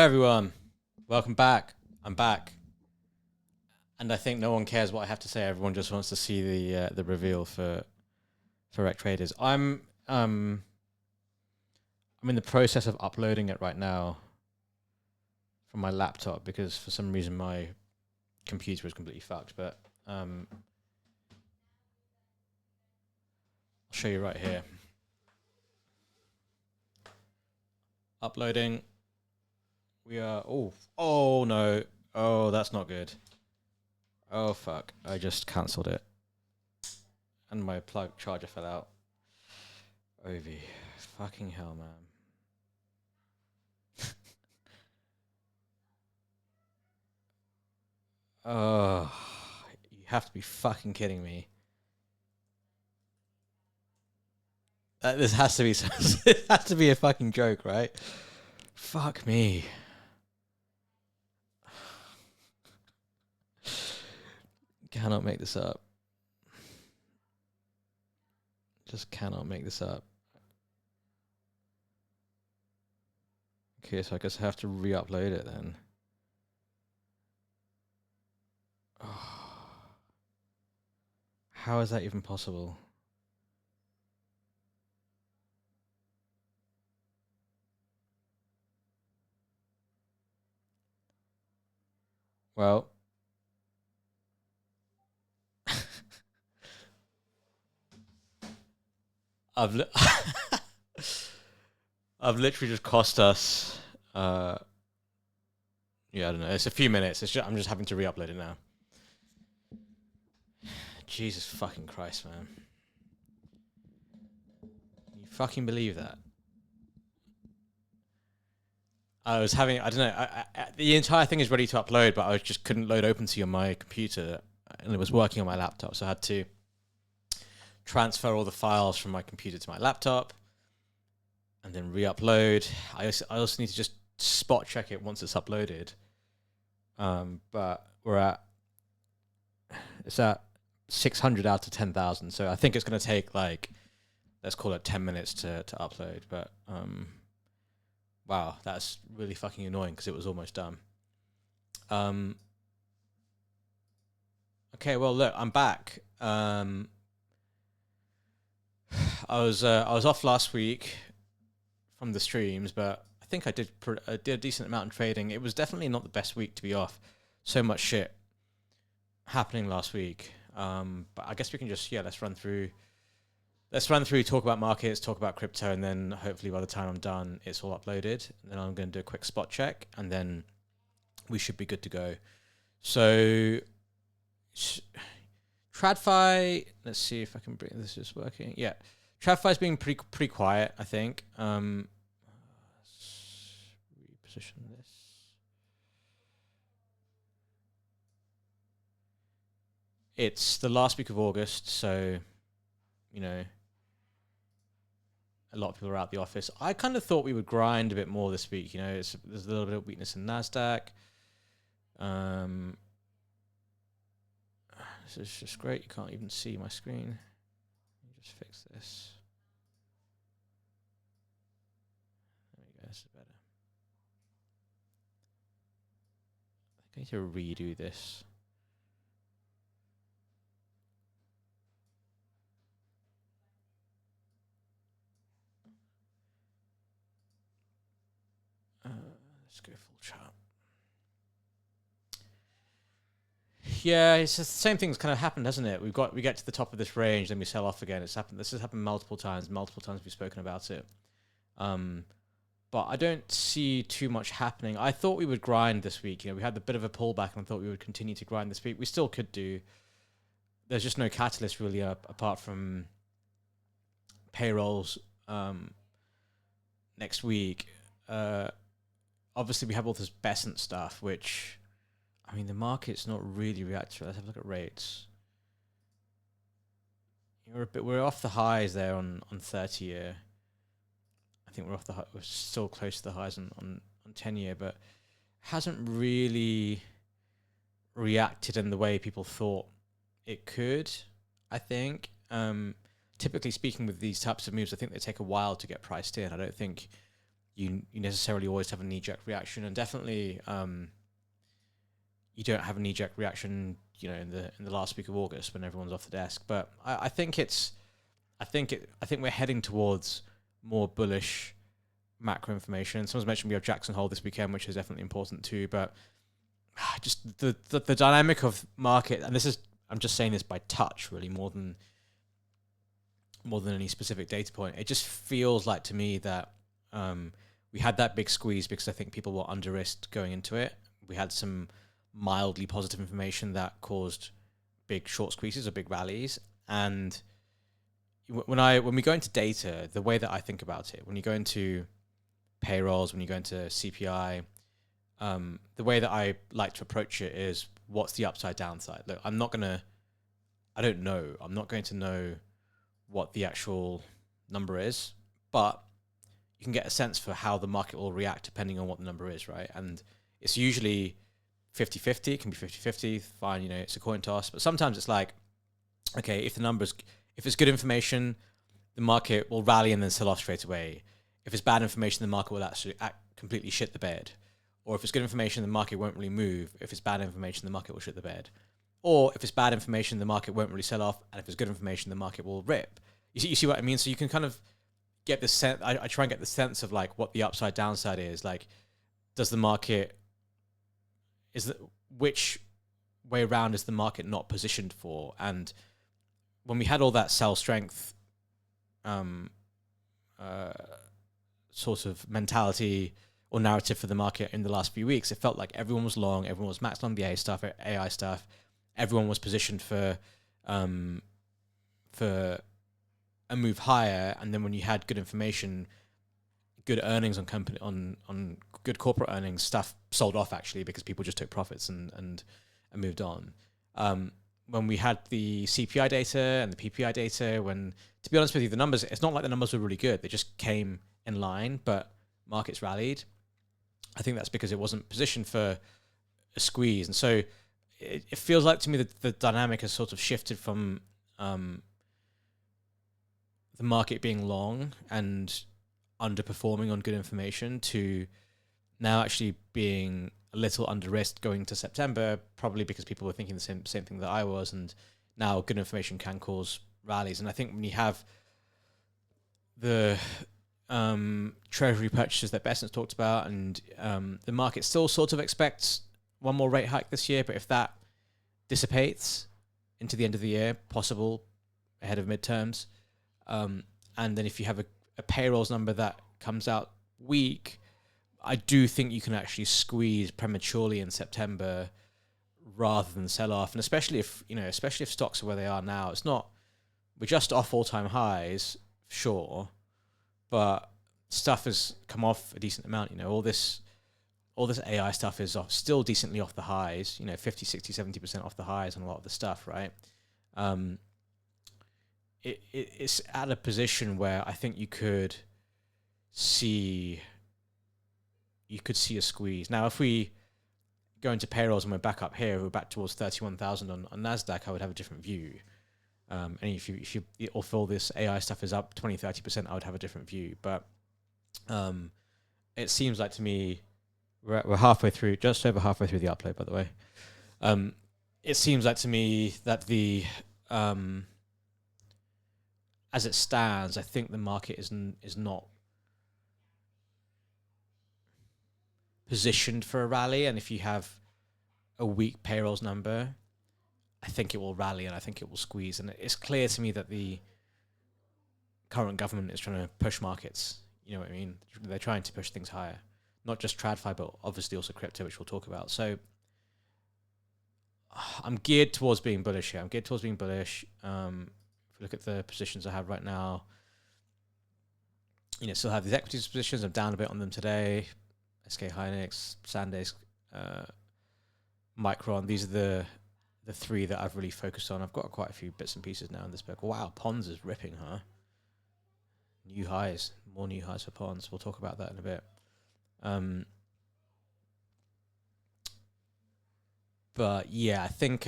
everyone, welcome back. I'm back, and I think no one cares what I have to say. Everyone just wants to see the reveal for Rekt Traders. I'm in the process of uploading it right now from my laptop because for some reason my computer is completely fucked. But I'll show you right here. Uploading. We are. Oh no. Oh, that's not good. Oh fuck! I just cancelled it, and my plug charger fell out. Ovi, fucking hell, man. Oh, you have to be fucking kidding me. This has to be. It has to be a fucking joke, right? Fuck me. Cannot make this up. Just cannot make this up. Okay, so I guess I have to re-upload it then. Oh. How is that even possible? Well, I've I've literally just cost us. Yeah, I don't know. It's a few minutes. I'm just having to re-upload it now. Jesus fucking Christ, man! Can you fucking believe that? I was having. I don't know. The entire thing is ready to upload, but I just couldn't load OpenSea on my computer, and it was working on my laptop, so I had to transfer all the files from my computer to my laptop, and then re-upload. I also need to just spot check it once it's uploaded. But it's at 600 out of 10,000, so I think it's going to take like, let's call it 10 minutes to upload. But wow, that's really fucking annoying because it was almost done. Okay, well look, I'm back. I was off last week from the streams, but I think I did a decent amount of trading. It was definitely not the best week to be off. So much shit happening last week. But I guess we can just let's run through, talk about markets, talk about crypto, and then hopefully by the time I'm done, it's all uploaded. And then I'm going to do a quick spot check, and then we should be good to go. So TradFi, let's see if I can bring this is working. Yeah, TradFi's being pretty quiet, I think. Let's reposition this. It's the last week of August, so you know, a lot of people are out the office. I kind of thought we would grind a bit more this week. You know, there's a little bit of weakness in Nasdaq. This is just great. You can't even see my screen. Let me just fix this. There we go. This is better. I think I need to redo this. Let's go full chart. Yeah, it's just the same thing's kind of happened, hasn't it? We get to the top of this range, then we sell off again. It's happened. This has happened multiple times. Multiple times we've spoken about it. But I don't see too much happening. I thought we would grind this week. You know, we had a bit of a pullback, and I thought we would continue to grind this week. We still could do. There's just no catalyst really apart from payrolls next week. Obviously, we have all this Besant stuff, which, I mean, the market's not really reacting. Let's have a look at rates. We're off the highs there on 30-year. I think we're still close to the highs on 10-year, but hasn't really reacted in the way people thought it could. I think. Typically speaking, with these types of moves, I think they take a while to get priced in. I don't think you necessarily always have a knee-jerk reaction, and definitely you don't have a knee-jerk reaction, in the last week of August when everyone's off the desk. But I think we're heading towards more bullish macro information. Someone's mentioned we have Jackson Hole this weekend, which is definitely important too. But just the dynamic of market, and I'm just saying this by touch, really, more than any specific data point. It just feels like to me that we had that big squeeze because I think people were under risked going into it. We had some mildly positive information that caused big short squeezes or big rallies. And when we go into data, the way that I think about it, when you go into payrolls, when you go into CPI, the way that I like to approach it is, what's the upside downside? Look, I'm not going to know what the actual number is, but you can get a sense for how the market will react depending on what the number is, right? And it's usually 50-50, it can be 50-50, fine, it's a coin toss. But sometimes it's like, okay, if it's good information, the market will rally and then sell off straight away. If it's bad information, the market will actually completely shit the bed. Or if it's good information, the market won't really move. If it's bad information, the market will shit the bed. Or if it's bad information, the market won't really sell off. And if it's good information, the market will rip. You see what I mean? So you can kind of get this sense. I try and get the sense of like what the upside downside is. Like, does the market, which way around is the market not positioned for? And when we had all that sell strength sort of mentality or narrative for the market in the last few weeks, it felt like everyone was long, everyone was maxed on the AI stuff, everyone was positioned for a move higher. And then when you had good information, good earnings on good corporate earnings, stuff sold off actually because people just took profits and moved on. When we had the CPI data and the PPI data, to be honest with you, the numbers, it's not like the numbers were really good. They just came in line, but markets rallied. I think that's because it wasn't positioned for a squeeze. And so it feels like to me that the dynamic has sort of shifted from the market being long and underperforming on good information to now actually being a little under risk going to September, probably because people were thinking the same thing that I was, and now good information can cause rallies. And I think when you have the treasury purchases that Besant's talked about, and the market still sort of expects one more rate hike this year, but if that dissipates into the end of the year, possible ahead of midterms, and then if you have a payrolls number that comes out weak, I do think you can actually squeeze prematurely in September rather than sell off. And especially if stocks are where they are now, we're just off all-time highs, sure, but stuff has come off a decent amount. All this AI stuff is still decently off the highs, 50, 60, 70% off the highs on a lot of the stuff, right? It's at a position where I think you could see a squeeze. Now, if we go into payrolls and we're back up here, we're back towards 31,000 on NASDAQ, I would have a different view. And if all this AI stuff is up 20, 30%, I would have a different view. But it seems like to me, we're halfway through, just over halfway through the upload, by the way. It seems like to me that as it stands, I think the market is not positioned for a rally. And if you have a weak payrolls number, I think it will rally and I think it will squeeze. And it's clear to me that the current government is trying to push markets. You know what I mean? They're trying to push things higher. Not just TradFi, but obviously also crypto, which we'll talk about. So I'm geared towards being bullish here. If you look at the positions I have right now, still have these equities positions. I'm down a bit on them today. SK Hynix, Sandisk, Micron. These are the three that I've really focused on. I've got quite a few bits and pieces now in this book. Wow, PONS is ripping, huh? New highs, more new highs for PONS. We'll talk about that in a bit. But yeah, I think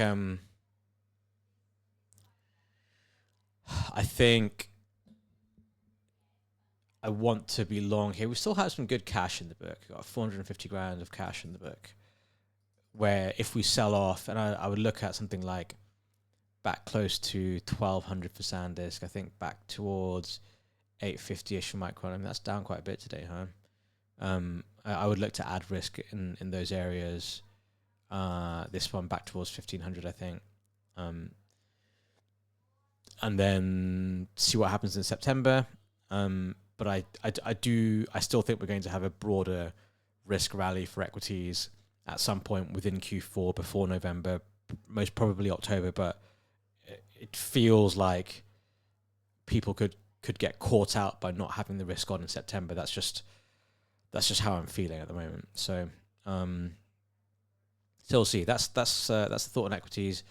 I want to be long here. We still have some good cash in the book. We've got 450 grand of cash in the book. Where if we sell off, and I would look at something like back close to 1200 for SanDisk. I think back towards 850-ish for Micron. I mean, that's down quite a bit today, huh? I would look to add risk in those areas. This one back towards 1500, I think. And then see what happens in September. But I still think we're going to have a broader risk rally for equities at some point within Q4 before November, most probably October. But it feels like people could get caught out by not having the risk on in September. That's just how I'm feeling at the moment. So we'll see. That's the thought on equities.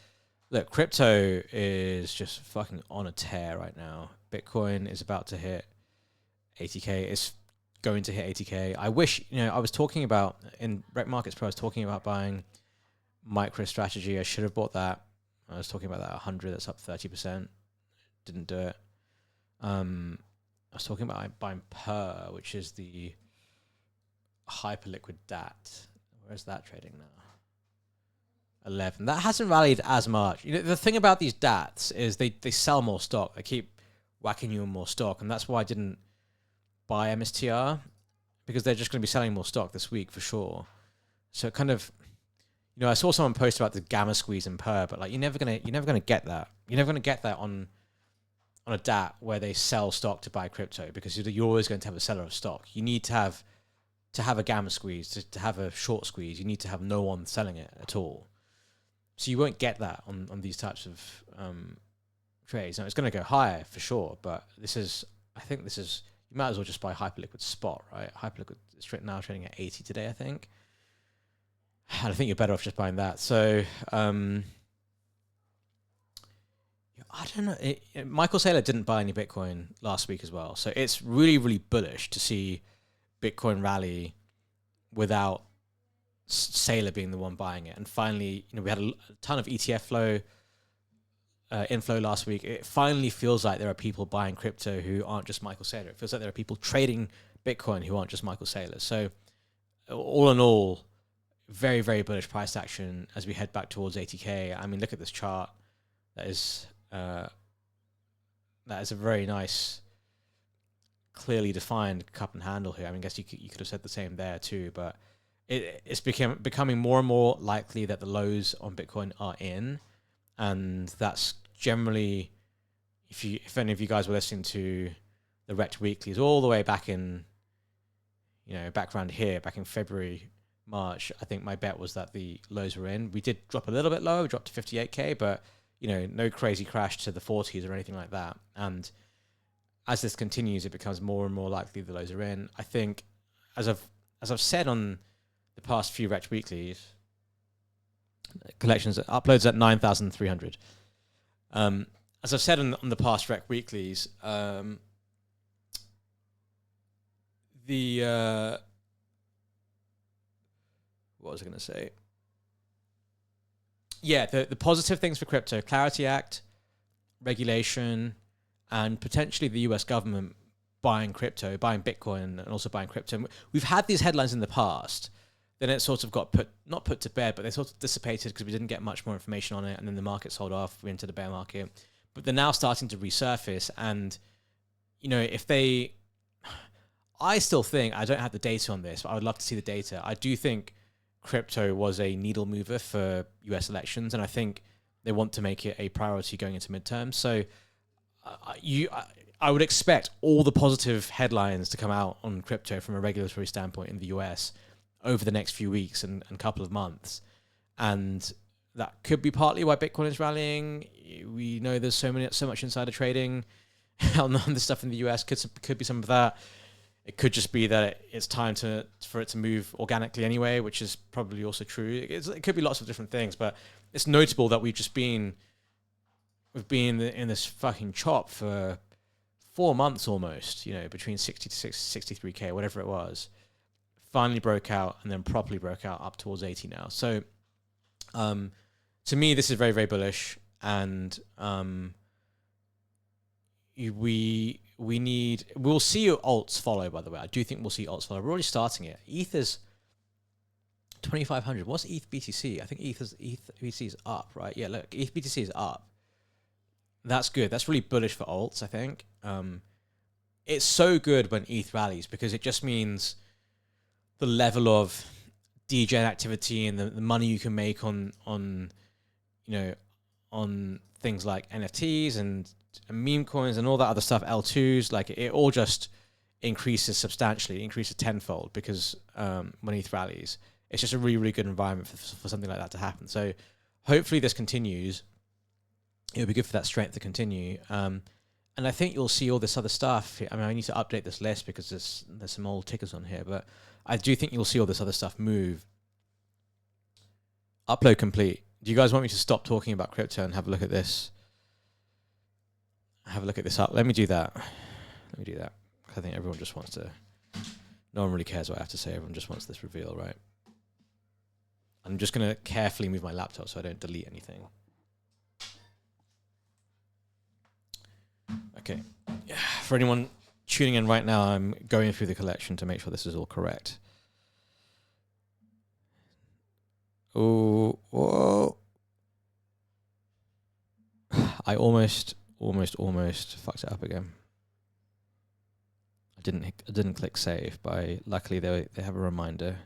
Look, crypto is just fucking on a tear right now. Bitcoin is about to hit 80K. It's going to hit 80K. I wish, I was talking about, in Rekt Markets Pro, I was talking about buying MicroStrategy. I should have bought that. I was talking about that 100, that's up 30%. Didn't do it. I was talking about buying Per, which is the hyperliquid DAT. Where's that trading now? 11. That hasn't rallied as much. The thing about these DATs is they sell more stock. They keep whacking you on more stock, and that's why I didn't buy MSTR, because they're just going to be selling more stock this week for sure. So it kind of, I saw someone post about the gamma squeeze in Per, but like you're never gonna get that. You're never gonna get that on a DAT where they sell stock to buy crypto, because you're always going to have a seller of stock. You need to have a gamma squeeze, to have a short squeeze. You need to have no one selling it at all. So you won't get that on these types of trades. Now it's going to go higher for sure, but I think this is, you might as well just buy hyperliquid spot, right? Hyperliquid is now trading at 80 today, I think. And I think you're better off just buying that. So I don't know. Michael Saylor didn't buy any Bitcoin last week as well. So it's really, really bullish to see Bitcoin rally without Saylor being the one buying it. And finally, we had a ton of ETF flow, inflow last week. It finally feels like there are people buying crypto who aren't just Michael Saylor. It feels like there are people trading Bitcoin who aren't just Michael Saylor. So all in all, very, very bullish price action as we head back towards 80K. I mean, look at this chart. That is a very nice, clearly defined cup and handle here. I mean, I guess you could have said the same there too, but it's becoming more and more likely that the lows on Bitcoin are in, and that's generally, if any of you guys were listening to the Rekt Weeklies all the way back in, back around here, back in February, March, I think my bet was that the lows were in. We did drop a little bit lower. We dropped to 58K, but no crazy crash to the 40s or anything like that. And as this continues, it becomes more and more likely the lows are in. I think, as I've said on the past few Rekt Weeklies, collections uploads at 9,300. As I've said on the past Rekt Weeklies, what was I going to say? Yeah, the positive things for crypto: Clarity Act, regulation, and potentially the US government buying Bitcoin, and also buying crypto. We've had these headlines in the past. Then it sort of got not put to bed, but they sort of dissipated because we didn't get much more information on it, and then the market sold off. We entered the bear market. But they're now starting to resurface, and, I still think, I don't have the data on this, but I would love to see the data. I do think crypto was a needle mover for US elections, and I think they want to make it a priority going into midterms. So I would expect all the positive headlines to come out on crypto from a regulatory standpoint in the US over the next few weeks and couple of months. And that could be partly why Bitcoin is rallying. We know there's so much insider trading on this stuff in the US. Could be some of that. It could just be that it's time for it to move organically anyway, which is probably also true. It could be lots of different things, but it's notable that we've been in this fucking chop for 4 months almost, between 60 to 63K, whatever it was. Finally broke out, and then properly broke out up towards 80 now. So to me, this is very, very bullish, and we we'll see alts follow, by the way. I do think we'll see alts follow. We're already starting it. ETH is 2,500. What's ETH BTC? I think ETH BTC is up, right? Yeah, look, ETH BTC is up. That's good. That's really bullish for alts, I think. It's so good when ETH rallies because it just means the level of degen activity and the money you can make on things like NFTs and meme coins and all that other stuff, L2s, like it all just increases substantially, increases tenfold because when ETH rallies, it's just a really, really good environment for something like that to happen. So hopefully this continues. It'll be good for that strength to continue. And I think you'll see all this other stuff. I mean, I need to update this list because there's some old tickers on here, but I do think you'll see all this other stuff move. Upload complete. Do you guys want me to stop talking about crypto and have a look at this? Have a look at this up. Let me do that. I think everyone just wants to... No one really cares what I have to say. Everyone just wants this reveal, right? I'm just going to carefully move my laptop so I don't delete anything. Okay. Yeah. For anyone tuning in right now, I'm going through the collection to make sure this is all correct. Oh, whoa. I almost fucked it up again. I didn't click save, but luckily they have a reminder.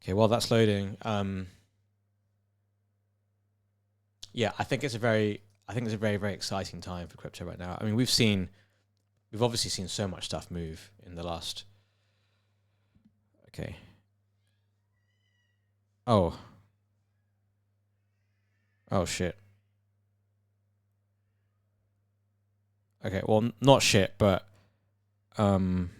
Okay, while that's loading, yeah, I think it's a very, very exciting time for crypto right now. I mean, we've obviously seen so much stuff move in the last. Okay. Oh shit. Okay, well, not shit, but I mean,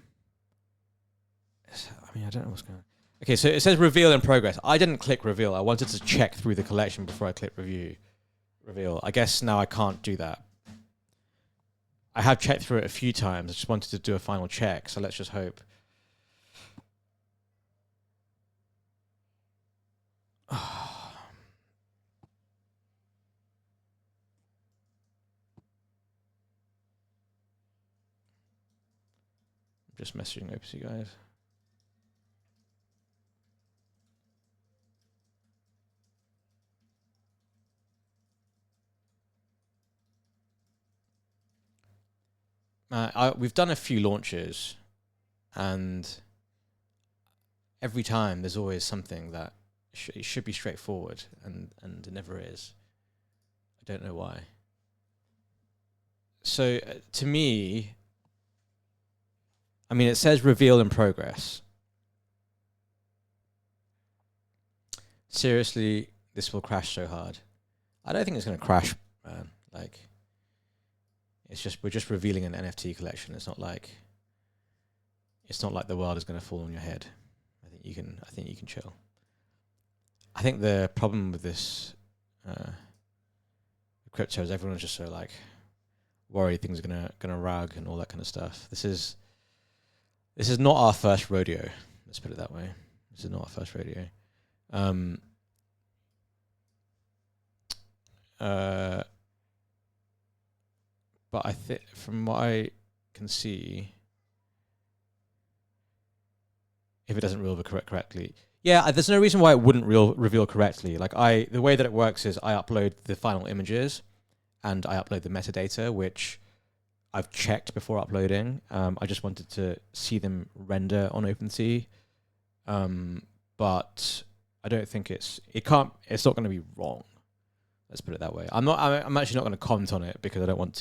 I don't know what's going on. Okay, so it says reveal in progress. I didn't click reveal. I wanted to check through the collection before I click reveal. I guess now I can't do that. I have checked through it a few times. I just wanted to do a final check, so let's just hope. Just messaging OPC guys. We've done a few launches, and every time there's always something that it should be straightforward, and it never is. I don't know why. So to me, I mean, it says reveal in progress. Seriously, this will crash so hard. I don't think it's going to crash, man. Like, we're just revealing an NFT collection. It's not like the world is going to fall on your head. I think you can chill. I think the problem with this crypto is everyone's just so like worried things are gonna rug and all that kind of stuff. This is not our first rodeo. Let's put it that way. This is not our first rodeo. But I think from what I can see, if it doesn't reveal correctly, yeah, there's no reason why it wouldn't reveal correctly. Like the way that it works is I upload the final images, and I upload the metadata, which I've checked before uploading. I just wanted to see them render on OpenSea, but I don't think it's not going to be wrong. Let's put it that way. I'm actually not going to comment on it because I don't want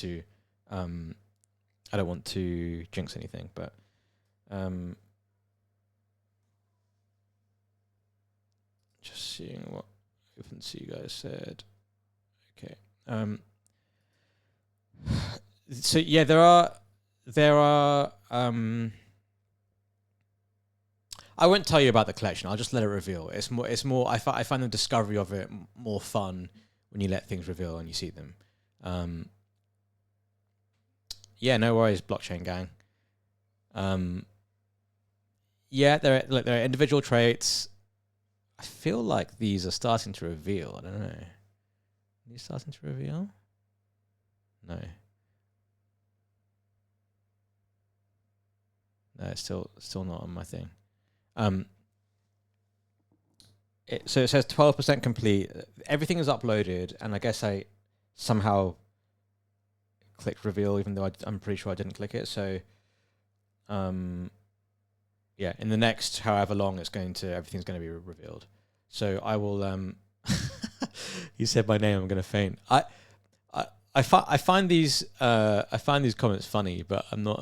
to jinx anything. But just seeing what OpenSea guys said. Okay. So yeah, there are. I won't tell you about the collection. I'll just let it reveal. It's more. I find the discovery of it more fun when you let things reveal and you see them. Yeah, no worries, blockchain gang. Yeah, there are individual traits. I feel like these are starting to reveal. I don't know. Are these starting to reveal? No. No, it's still not on my thing. So it says 12% complete. Everything is uploaded, and I guess I somehow clicked reveal, even though I'm pretty sure I didn't click it. So, yeah, in the next however long everything's going to be revealed. So I will. You said my name. I'm going to faint. I find these comments funny, but I'm not.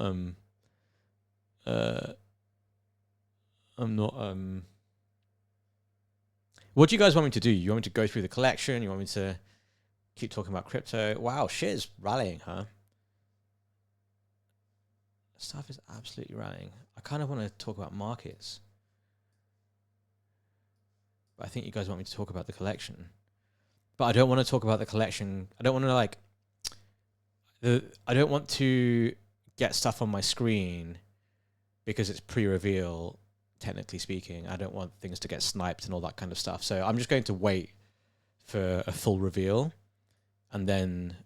What do you guys want me to do? You want me to go through the collection? You want me to keep talking about crypto? Wow, shit is rallying, huh? Stuff is absolutely rallying. I kind of want to talk about markets, but I think you guys want me to talk about the collection. But I don't want to talk about the collection. I don't want to I don't want to get stuff on my screen because it's pre-reveal. Technically speaking, I don't want things to get sniped and all that kind of stuff. So I'm just going to wait for a full reveal, and then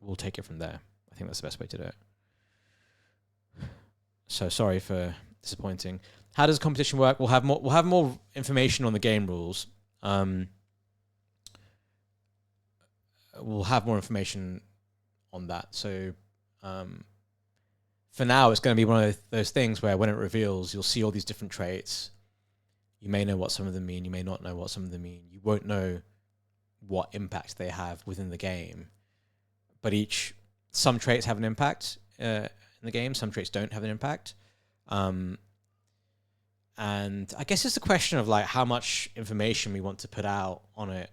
we'll take it from there. I think that's the best way to do it. So sorry for disappointing. How does competition work? We'll have more information on the game rules. We'll have more information on that. So for now, it's going to be one of those things where when it reveals, you'll see all these different traits. You may know what some of them mean. You may not know what some of them mean. You won't know what impact they have within the game. But some traits have an impact in the game. Some traits don't have an impact. And I guess it's a question of like how much information we want to put out on it.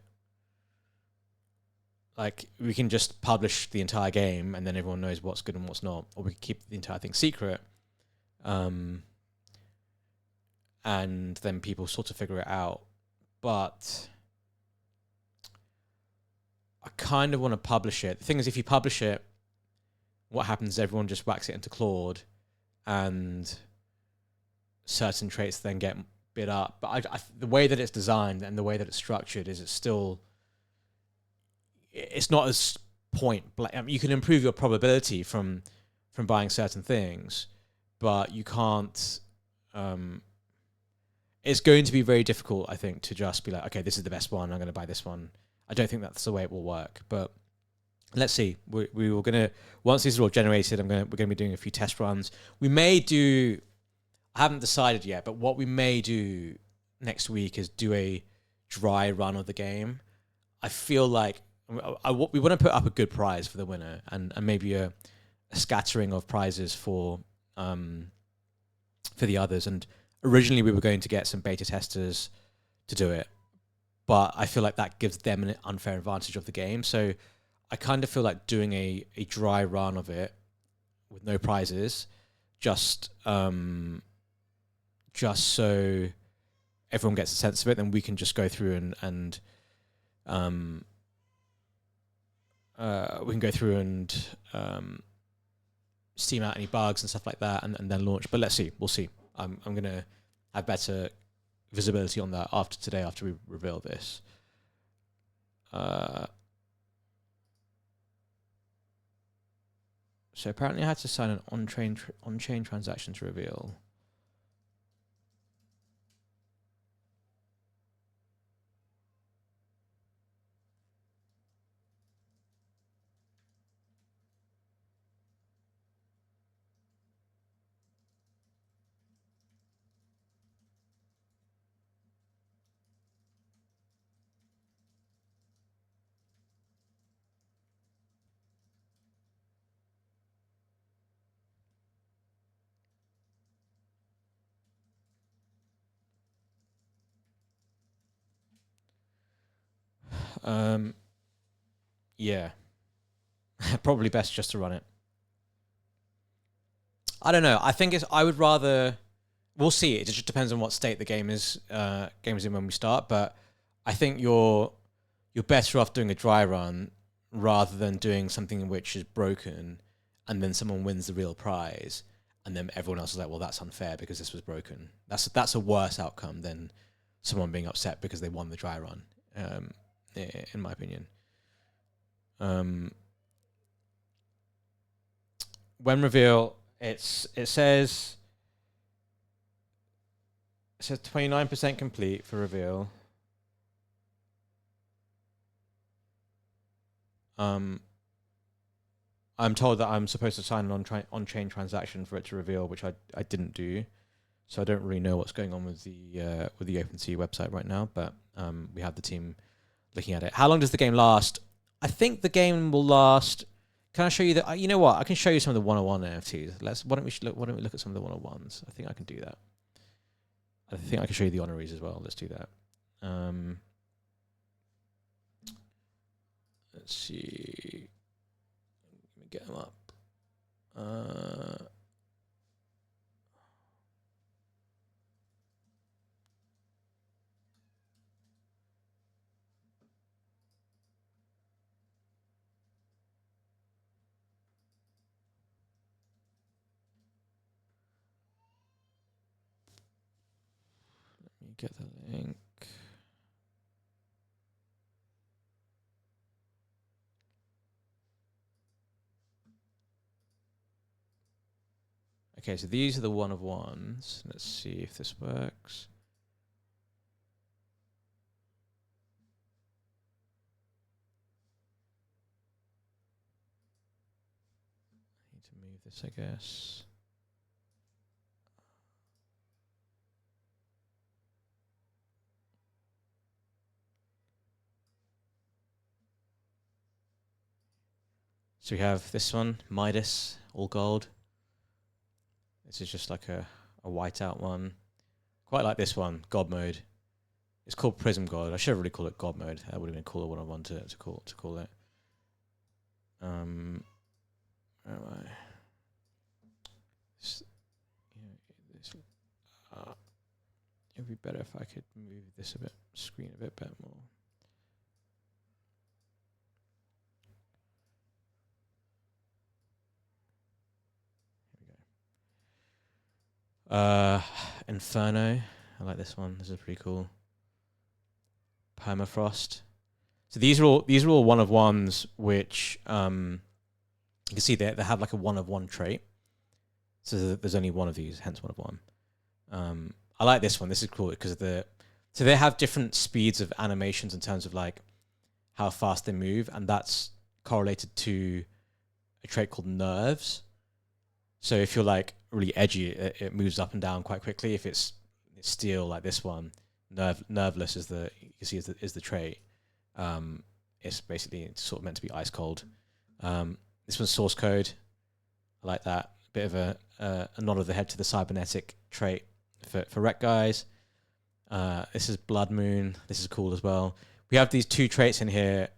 Like, we can just publish the entire game and then everyone knows what's good and what's not, or we can keep the entire thing secret, and then people sort of figure it out. But I kind of want to publish it. The thing is, if you publish it, what happens is everyone just whacks it into Claude, and certain traits then get bid up. But the way that it's designed and the way that it's structured is it's not as point blank. I mean, you can improve your probability from buying certain things, but you can't. It's going to be very difficult, I think, to just be like, okay, this is the best one, I'm going to buy this one. I don't think that's the way it will work, but let's see. We were gonna, once these are all generated, we're gonna be doing a few test runs. We may do. I haven't decided yet, but what we may do next week is do a dry run of the game. I feel like we want to put up a good prize for the winner, and maybe a scattering of prizes for the others. And originally we were going to get some beta testers to do it, but I feel like that gives them an unfair advantage of the game. So I kind of feel like doing a dry run of it with no prizes, just so everyone gets a sense of it. Then we can just go through and we can go through and steam out any bugs and stuff like that, and then launch. But let's see. We'll see. I'm going to have better visibility on that after we reveal this. So apparently I had to sign an on-chain transaction to reveal. Yeah. Probably best just to run it. I don't know. I think I would rather. We'll see. It just depends on what state the game is in when we start. But I think you're better off doing a dry run rather than doing something which is broken, and then someone wins the real prize, and then everyone else is like, well, that's unfair because this was broken. That's a worse outcome than someone being upset because they won the dry run. in my opinion. When reveal, it says 29% complete for reveal. I'm told that I'm supposed to sign an on-chain transaction for it to reveal, which I didn't do, so I don't really know what's going on with the OpenSea website right now. But we have the team looking at it. How long does the game last? I think the game will last. Can I show you the? You know what? I can show you some of the 101 NFTs. Why don't we look at some of the 101s? I think I can do that. I think I can show you the honorees as well. Let's do that. Let's see. Let me get them up. Let me get the link. Okay, so these are the one of ones. Let's see if this works. I need to move this, I guess. So we have this one, Midas, all gold. This is just like a whiteout one. Quite like this one, God mode. It's called Prism God. I should really call it God mode. That would have been a cooler one I wanted to call it. Where am I? It would be better if I could move this screen a bit more. Inferno. I like this one. This is pretty cool. Permafrost. So these are all one of ones which you can see they have like a one of one trait. So there's only one of these, hence one of one. I like this one. This is cool because so they have different speeds of animations in terms of like how fast they move, and that's correlated to a trait called nerves. So if you're like really edgy, it moves up and down quite quickly. If it's steel like this one, nerveless is you can see is the trait. It's basically sort of meant to be ice cold. This one's source code. I like that. Bit of a nod of the head to the cybernetic trait for Rekt guys. This is Blood Moon. This is cool as well. We have these two traits in here.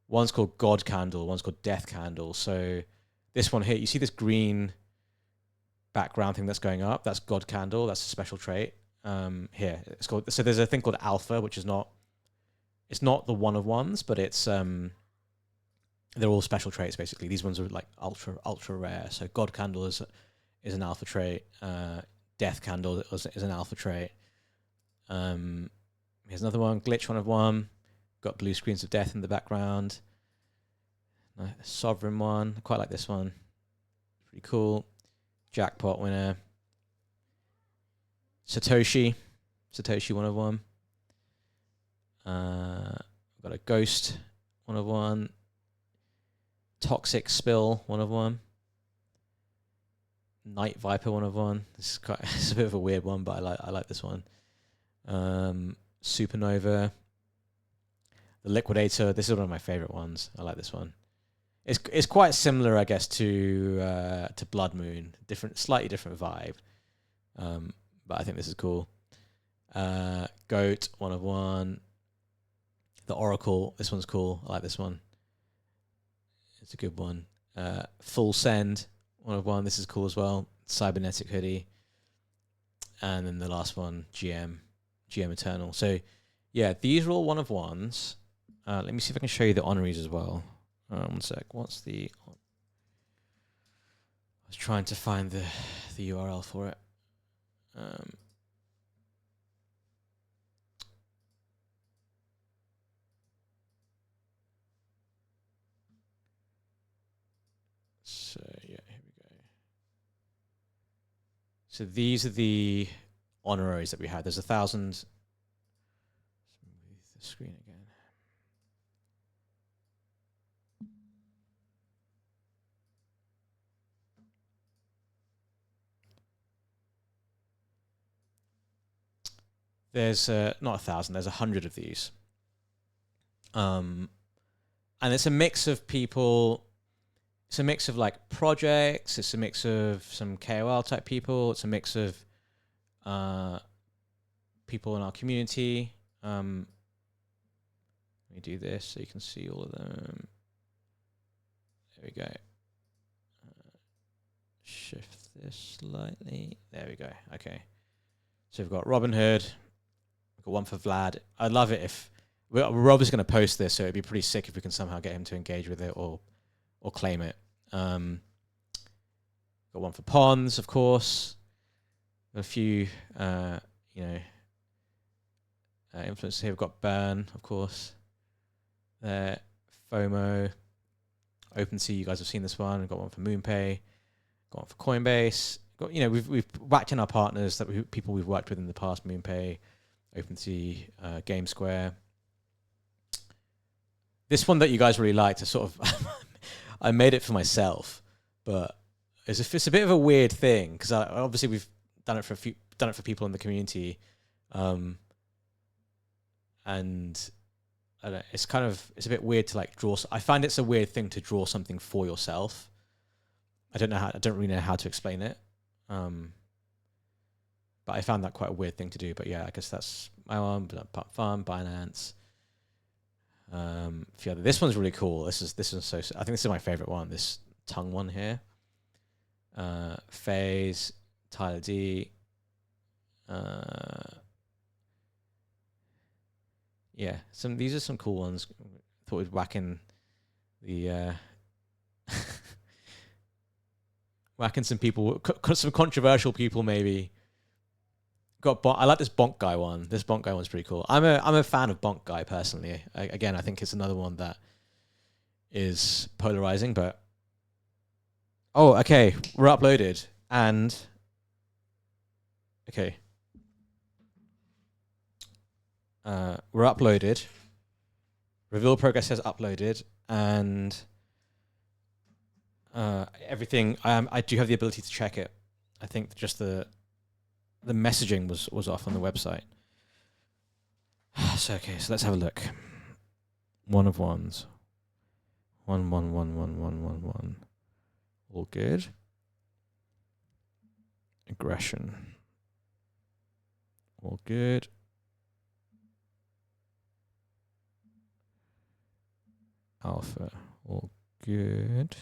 One's called God Candle. One's called Death Candle. So this one here, you see this green background thing that's going up? That's God Candle. That's a special trait. Here, it's called. So there's a thing called Alpha, which is not. It's not the one of ones, but it's they're all special traits basically. These ones are like ultra rare. So God Candle is an alpha trait. Death Candle is an alpha trait. Here's another one. Glitch one of one. Got blue screens of death in the background. Sovereign one. I quite like this one. Pretty cool. Jackpot winner. Satoshi one of one. Got a ghost one of one. Toxic spill one of one. Night Viper one of one. It's a bit of a weird one, but I like this one. Supernova. The Liquidator. This is one of my favorite ones. I like this one. It's quite similar, I guess, to Blood Moon. Slightly different vibe. But I think this is cool. Goat one of one. The Oracle. This one's cool. I like this one. It's a good one. Full Send one of one. This is cool as well. Cybernetic hoodie. And then the last one, GM Eternal. So yeah, these are all one of ones. Let me see if I can show you the honorees as well. 1 sec. What's the? I was trying to find the URL for it. So these are the honoraries that we had. There's 1,000. Let's move the screen again. There's not 1,000. There's 100 of these, and it's a mix of people. It's a mix of like projects. It's a mix of some KOL type people. It's a mix of people in our community. Let me do this so you can see all of them. There we go. Shift this slightly. There we go. Okay. So we've got Robin Hood. We've got one for Vlad. I'd love it if Rob is going to post this, so it'd be pretty sick if we can somehow get him to engage with it or claim it. Got one for PONS, of course. Got a few, influencers here. We've got Burn, of course. FOMO, OpenSea. You guys have seen this one. We've got one for MoonPay. Got one for Coinbase. Got, we've whacked in our partners that people we've worked with in the past. MoonPay, OpenSea, GameSquare. This one that you guys really liked, I made it for myself, but it's a bit of a weird thing because obviously we've done it for people in the community, and I don't know, it's a bit weird to like draw. I find it's a weird thing to draw something for yourself. I don't really know how to explain it, but I found that quite a weird thing to do. But yeah, I guess that's my one. Farm, Binance. This one's really cool. This is so. I think this is my favorite one. This tongue one here. FaZe, Tyler D. Yeah, these are some cool ones. Thought we'd whack in the whacking some people, some controversial people maybe. I like this Bonk Guy one. This Bonk Guy one's pretty cool. I'm a fan of Bonk Guy personally. I think it's another one that is polarizing, but okay, we're uploaded and okay. We're uploaded. Reveal progress has uploaded, and everything. I do have the ability to check it. I think just the messaging was off on the website. So let's have a look. One of ones. 1. All good. Aggression. All good. Alpha. All good.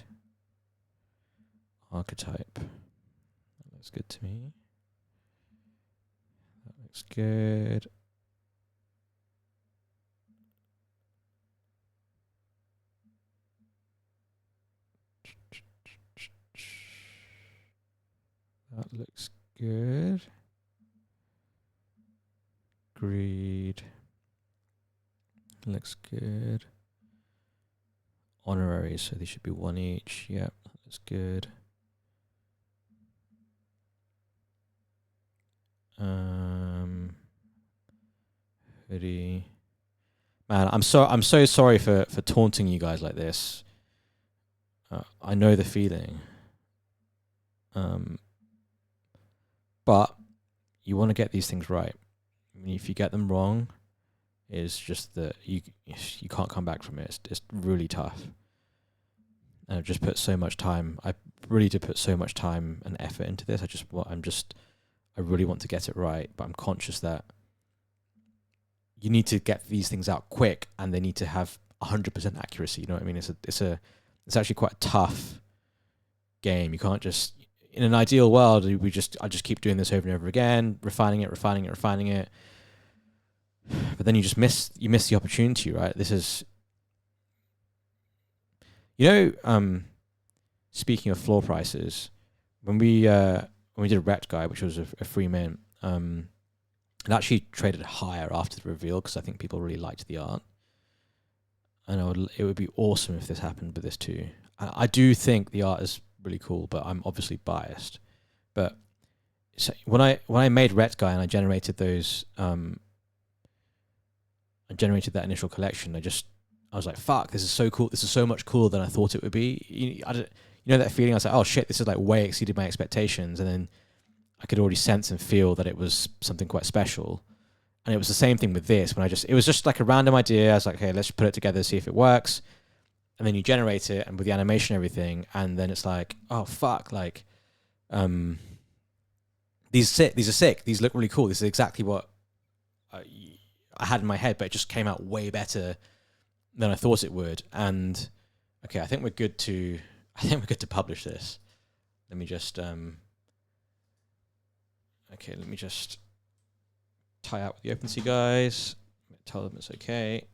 Archetype. That looks good to me. That looks good. That looks good. Greed. Looks good. Honoraries, so they should be 1 each. Yep, that's good. Hoodie. Man, I'm so sorry for taunting you guys like this. I know the feeling. But you want to get these things right. I mean, if you get them wrong, it's just that you can't come back from it. It's really tough. And I've just put so much time. I really did put so much time and effort into this. I really want to get it right, but I'm conscious that you need to get these things out quick, and they need to have 100% accuracy. You know what I mean? It's actually quite a tough game. You can't just, in an ideal world, I just keep doing this over and over again, refining it. But then you miss the opportunity, right? This is, speaking of floor prices, when we did Rekt Guy, which was a free mint, it actually traded higher after the reveal because I think people really liked the art. And it would be awesome if this happened with this too. I do think the art is really cool, but I'm obviously biased. But So when I made Rekt Guy and I generated those, I generated that initial collection. I was like, fuck, this is so cool. This is so much cooler than I thought it would be. You know that feeling? I was like, oh shit, this is like way exceeded my expectations. And then I could already sense and feel that it was something quite special. And it was the same thing with this. It was just like a random idea. I was like, okay, let's put it together, see if it works. And then you generate it, and with the animation and everything, and then it's like, oh fuck, like, these are sick. These look really cool. This is exactly what I had in my head, but it just came out way better than I thought it would. And okay, I think we're good to publish this. Let me just tie out with the OpenSea guys. Tell them it's okay.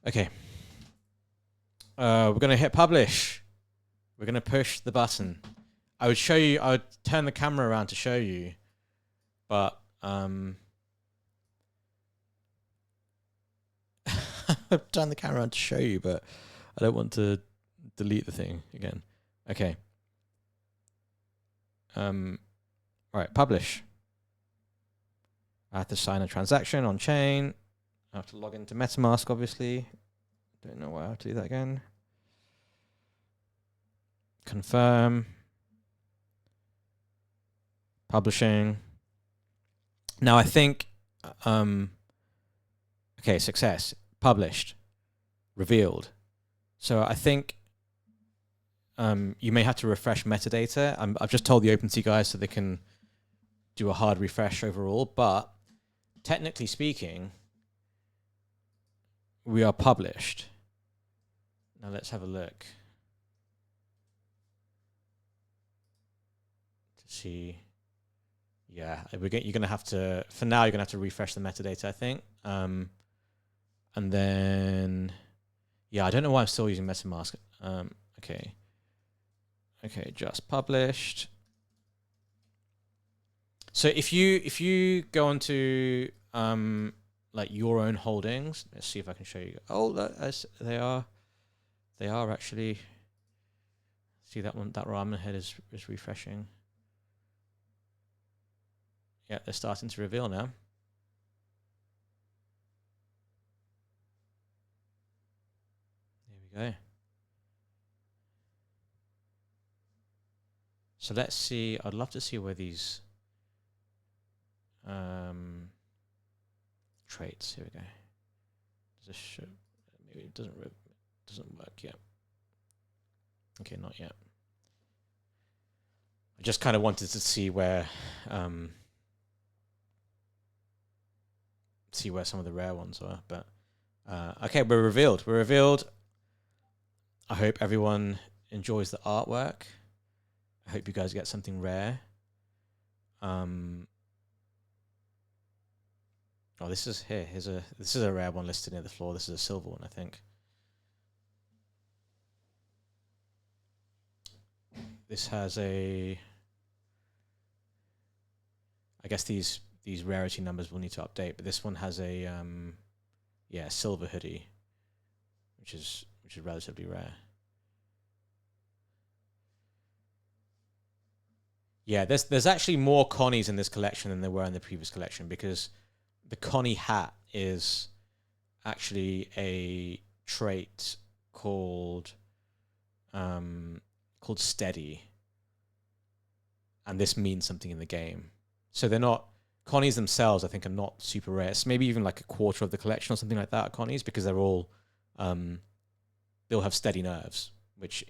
Okay. We're gonna hit publish. We're gonna push the button. I would turn the camera around to show you, but I've turned the camera around to show you, but I don't want to delete the thing again. Okay. All right, publish. I have to sign a transaction on chain. I have to log into MetaMask, obviously. Don't know why I have to do that again. Confirm. Publishing. Now I think, okay, success. Published. Revealed. So I think you may have to refresh metadata. I've just told the OpenSea guys so they can do a hard refresh overall, but technically speaking, we are published. Now let's have a look to see. Yeah, you're going to have to, for now, you're going to have to refresh the metadata, I think. And then, yeah, I don't know why I'm still using MetaMask. Okay. Okay, just published. So if you go onto like your own holdings, let's see if I can show you. Oh, they are actually. See that one, that ramen head is refreshing. Yeah, they're starting to reveal now. There we go. So let's see. I'd love to see where these traits. Here we go. Does this show? Maybe it doesn't work yet. Okay, not yet. I just kind of wanted to see where some of the rare ones are, but okay, we're revealed. I hope everyone enjoys the artwork. I hope you guys get something rare. Oh, this is here. This is a rare one listed near the floor. This is a silver one, I think. This has a. I guess these rarity numbers will need to update, but this one has a silver hoodie, which is relatively rare. Yeah, there's actually more Connies in this collection than there were in the previous collection, because the Connie hat is actually a trait called steady, and this means something in the game. So they're not Connies themselves. I think are not super rare. It's maybe even like a quarter of the collection or something like that. Connies, because they're all they'll have steady nerves, which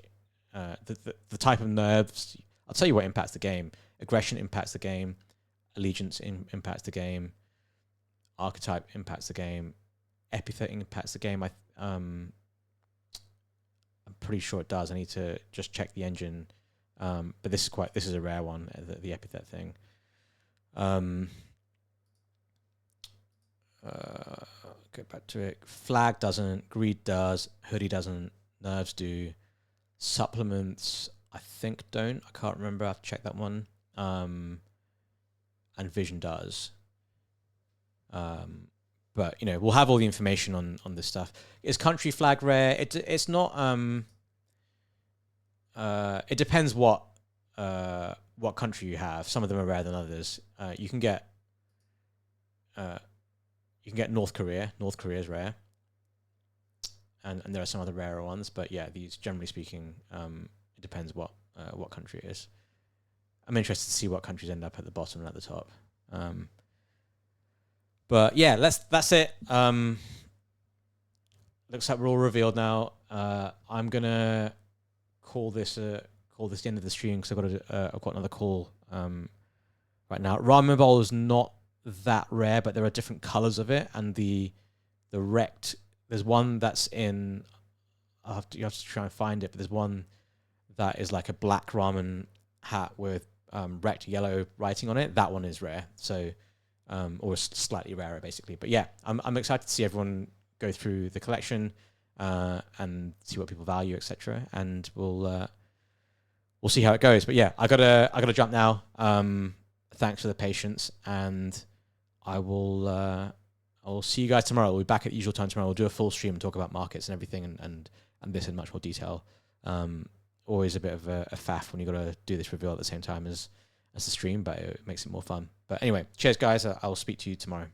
the type of nerves. I'll tell you what impacts the game. Aggression impacts the game. Allegiance impacts the game. Archetype impacts the game. Epithet impacts the game. I'm pretty sure it does. I need to just check the engine. But this is a rare one, the epithet thing. Go back to it. Flag doesn't. Greed does. Hoodie doesn't. Nerves do. Supplements, I think, don't. I can't remember. I have to check that one. And Vision does. But you know, we'll have all the information on this stuff. Is country flag rare? It's not. It depends what country you have. Some of them are rarer than others. You can get North Korea. North Korea is rare, and there are some other rarer ones. But yeah, these generally speaking, it depends what country it is. I'm interested to see what countries end up at the bottom and at the top. But yeah, that's it. Looks like we're all revealed now. I'm gonna call this the end of the stream because I've got another call right now. Ramen bowl is not that rare, but there are different colors of it, and the Rekt. There's one that's in. You have to try and find it, but there's one that is like a black ramen hat with Rekt yellow writing on it. That one is rare. So. Or slightly rarer, basically. But yeah, I'm excited to see everyone go through the collection and see what people value, etc. And we'll see how it goes. But yeah, I gotta jump now. Thanks for the patience, and I'll see you guys tomorrow. We'll be back at the usual time tomorrow. We'll do a full stream and talk about markets and everything, and this in much more detail. Always a bit of a faff when you got to do this reveal at the same time as the stream, but it makes it more fun. But anyway, cheers guys. I'll speak to you tomorrow.